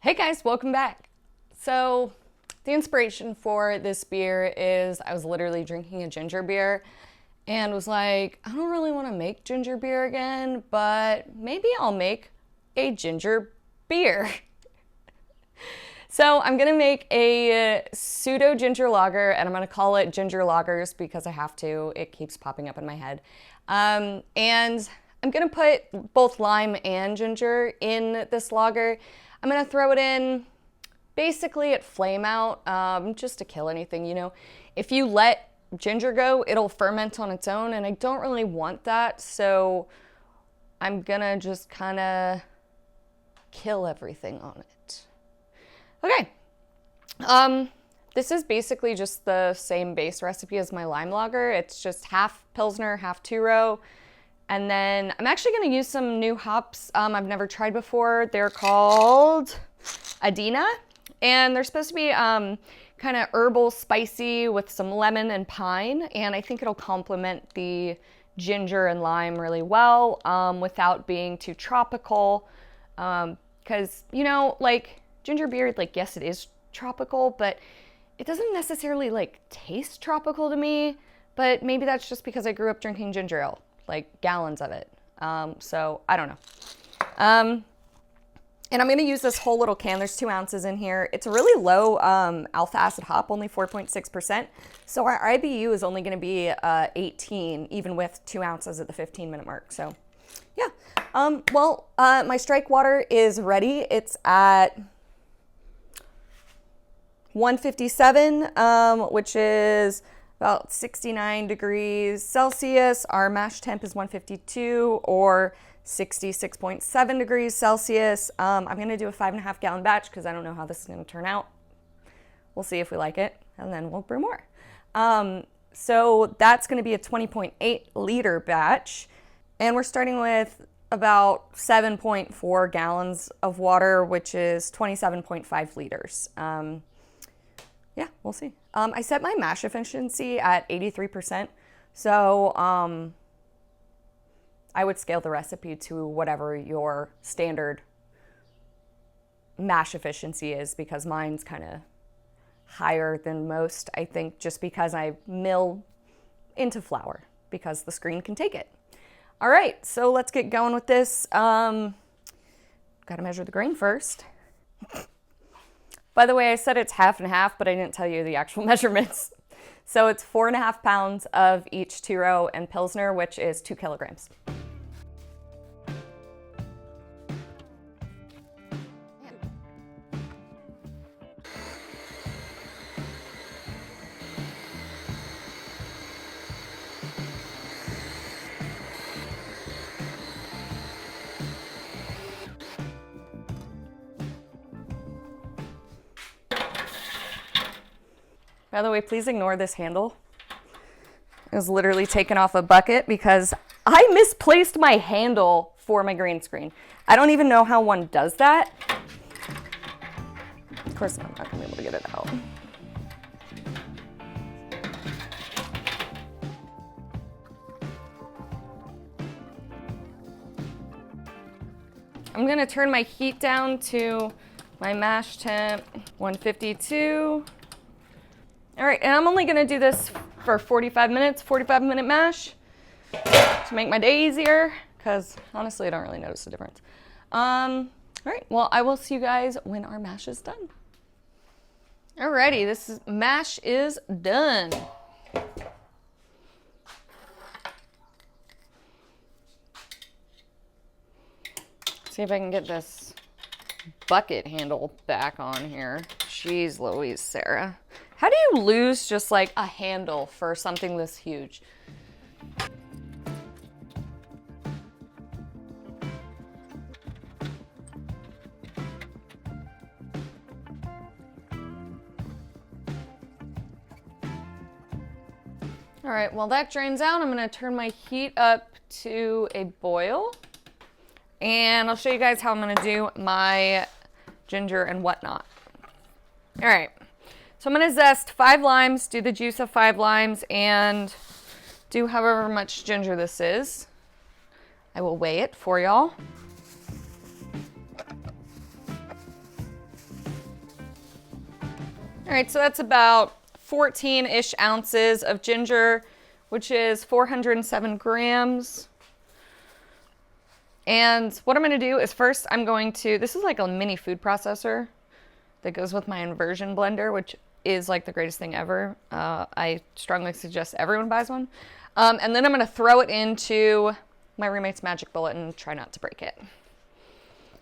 Hey guys, welcome back. So the inspiration for this beer is I was literally drinking a ginger beer and was like, I don't really want to make ginger beer again, but maybe I'll make a ginger beer. So I'm gonna make a pseudo ginger lager, and I'm gonna call it ginger lagers because I have to. It keeps popping up in my head. And I'm gonna put both lime and ginger in this lager. I'm gonna throw it in basically at flame out, just to kill anything, you know. If you let ginger go, it'll ferment on its own, and I don't really want that, so I'm gonna just kind of kill everything on it. Okay, this is basically just the same base recipe as my lime lager. It's just half Pilsner, half two-row. And then I'm actually gonna use some new hops I've never tried before. They're called Adina, and they're supposed to be kind of herbal, spicy with some lemon and pine. And I think it'll complement the ginger and lime really well without being too tropical. Because, you know, like, ginger beer, like, yes, it is tropical, but it doesn't necessarily, like, taste tropical to me. But maybe that's just because I grew up drinking ginger ale, like, gallons of it. So, I don't know. And I'm going to use this whole little can. There's 2 ounces in here. It's a really low alpha acid hop, only 4.6%. So, our IBU is only going to be 18, even with 2 ounces at the 15-minute mark. So, yeah. My strike water is ready. It's at 157, which is about 69 degrees Celsius. Our mash temp is 152 or 66.7 degrees Celsius. I'm going to do a 5.5 gallon batch because I don't know how this is going to turn out. We'll see if we like it, and then we'll brew more. So that's going to be a 20.8 liter batch, and we're starting with about 7.4 gallons of water, which is 27.5 liters. Yeah, we'll see. I set my mash efficiency at 83%, so I would scale the recipe to whatever your standard mash efficiency is, because mine's kind of higher than most, I think, just because I mill into flour because the screen can take it. All right, so let's get going with this. Got to measure the grain first. By the way, I said it's half and half, but I didn't tell you the actual measurements. So it's 4.5 pounds of each two-row and Pilsner, which is 2 kilograms. By the way, please ignore this handle. It was literally taken off a bucket because I misplaced my handle for my green screen. I don't even know how one does that. Of course, I'm not gonna be able to get it out. I'm gonna turn my heat down to my mash temp, 152. All right, and I'm only gonna do this for 45 minutes, 45-minute mash to make my day easier, because honestly, I don't really notice the difference. All right, well, I will see you guys when our mash is done. Alrighty, mash is done. See if I can get this bucket handle back on here. Jeez Louise, Sarah. How do you lose just like a handle for something this huge? All right, while that drains out, I'm gonna turn my heat up to a boil, and I'll show you guys how I'm gonna do my ginger and whatnot. All right. So I'm gonna zest 5 limes, do the juice of 5 limes, and do however much ginger this is. I will weigh it for y'all. All right, so that's about 14-ish ounces of ginger, which is 407 grams. And what I'm going to do is first I'm going to, this is like a mini food processor that goes with my inversion blender, which is like the greatest thing ever. I strongly suggest everyone buys one. And then I'm going to throw it into my roommate's magic bullet and try not to break it.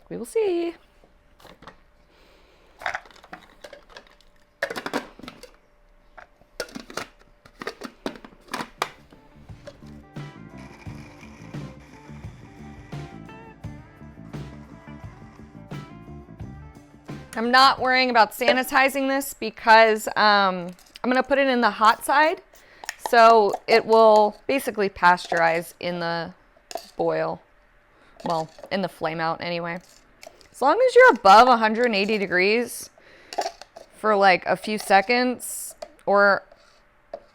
We will see. I'm not worrying about sanitizing this because I'm going to put it in the hot side. So it will basically pasteurize in the boil. Well, in the flame out anyway. As long as you're above 180 degrees for like a few seconds or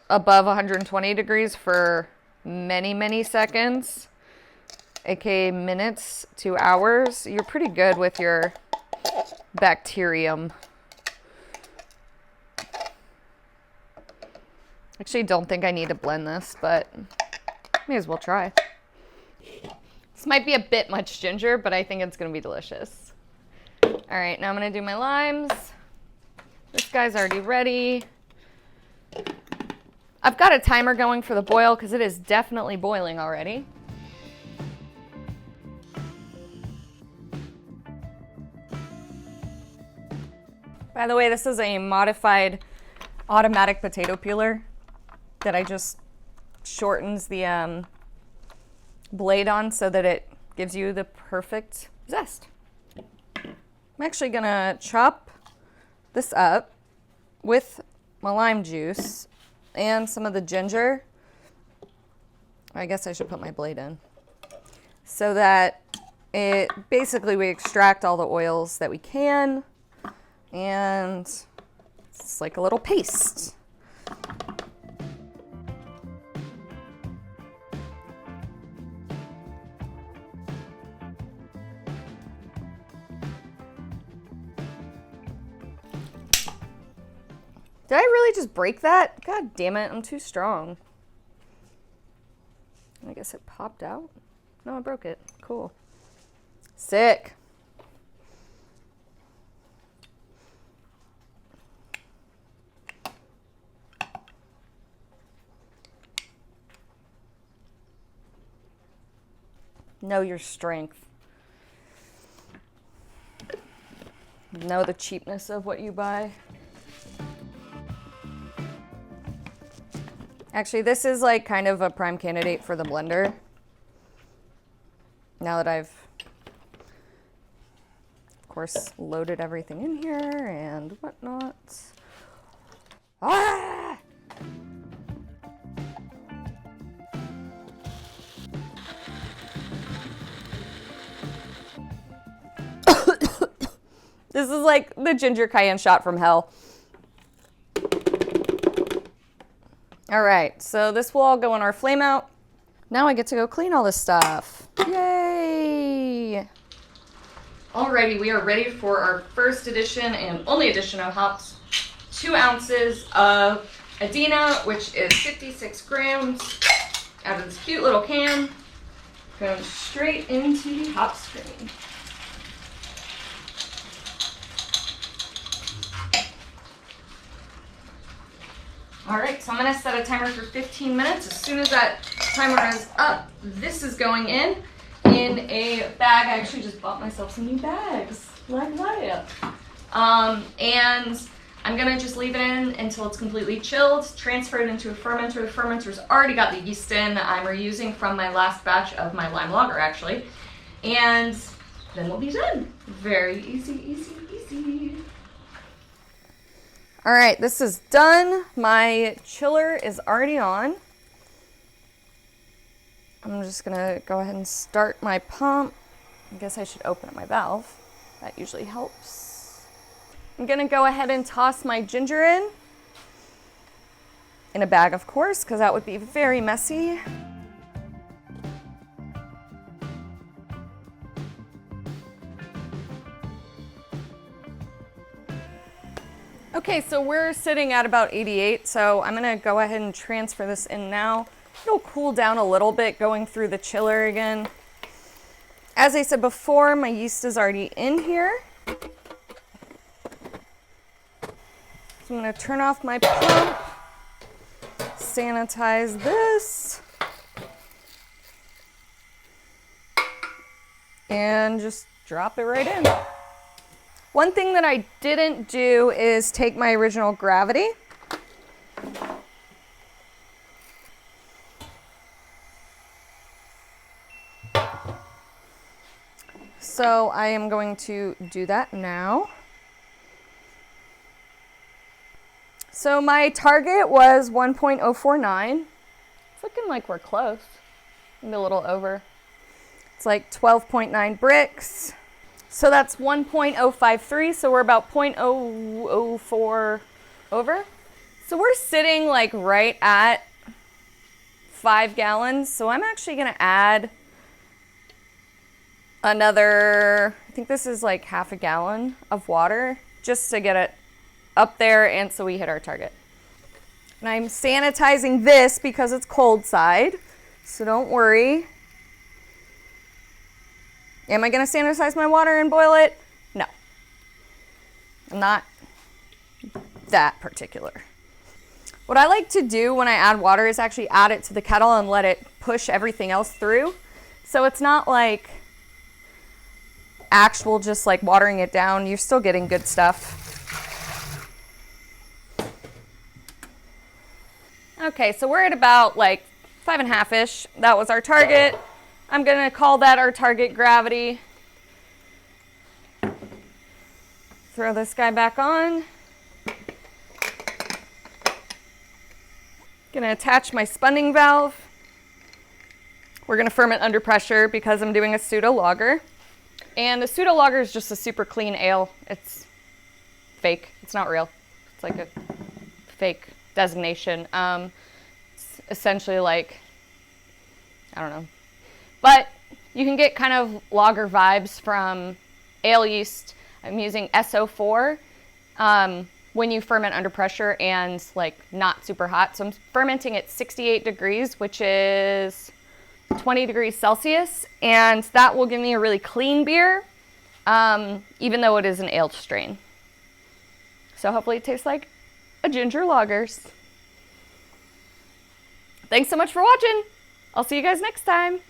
above 120 degrees for many, many seconds, aka minutes to hours, you're pretty good with your bacterium. Actually, don't think I need to blend this, but may as well try. This might be a bit much ginger, but I think it's going to be delicious. All right, now I'm going to do my limes. This guy's already ready. I've got a timer going for the boil because it is definitely boiling already. By the way, this is a modified automatic potato peeler that I just shortens the blade on so that it gives you the perfect zest. I'm actually gonna chop this up with my lime juice and some of the ginger. I guess I should put my blade in so that it basically we extract all the oils that we can. And it's like a little paste. Did I really just break that? God damn it, I'm too strong. I guess it popped out. No, I broke it. Cool. Sick. Know your strength. Know the cheapness of what you buy. Actually, this is like kind of a prime candidate for the blender. Now that I've, of course, loaded everything in here and whatnot. Ah! This is like the ginger cayenne shot from hell. All right, so this will all go in our flame out. Now I get to go clean all this stuff. Yay! Alrighty, we are ready for our first edition and only edition of hops. 2 ounces of Adina, which is 56 grams, out of this cute little can. Going straight into the hop screen. All right, so I'm gonna set a timer for 15 minutes. As soon as that timer is up, this is going in a bag. I actually just bought myself some new bags, like that. And I'm gonna just leave it in until it's completely chilled, transfer it into a fermenter. The fermenter's already got the yeast in that I'm reusing from my last batch of my lime lager, actually. And then we'll be done. Very easy, easy, easy. All right, this is done. My chiller is already on. I'm just gonna go ahead and start my pump. I guess I should open up my valve. That usually helps. I'm gonna go ahead and toss my ginger in a bag, of course, because that would be very messy. Okay, so we're sitting at about 88, so I'm gonna go ahead and transfer this in now. It'll cool down a little bit going through the chiller again. As I said before, my yeast is already in here. So I'm gonna turn off my pump, sanitize this, and just drop it right in. One thing that I didn't do is take my original gravity. So I am going to do that now. So my target was 1.049. It's looking like we're close, maybe a little over. It's like 12.9 bricks. So that's 1.053, so we're about 0.004 over. So we're sitting like right at 5 gallons. So I'm actually gonna add another, I think this is like half a gallon of water just to get it up there and so we hit our target. And I'm sanitizing this because it's cold side, so don't worry. Am I gonna sanitize my water and boil it? No. I'm not that particular. What I like to do when I add water is actually add it to the kettle and let it push everything else through. So it's not like actual just like watering it down. You're still getting good stuff. Okay, so we're at about like 5.5-ish. That was our target. I'm gonna call that our target gravity. Throw this guy back on. Gonna attach my spunning valve. We're gonna ferment under pressure because I'm doing a pseudo lager. And the pseudo lager is just a super clean ale. It's fake, it's not real. It's like a fake designation. It's essentially like, I don't know. But you can get kind of lager vibes from ale yeast. I'm using SO4 when you ferment under pressure and like not super hot. So I'm fermenting at 68 degrees, which is 20 degrees Celsius. And that will give me a really clean beer, even though it is an ale strain. So hopefully it tastes like a ginger lager's. Thanks so much for watching. I'll see you guys next time.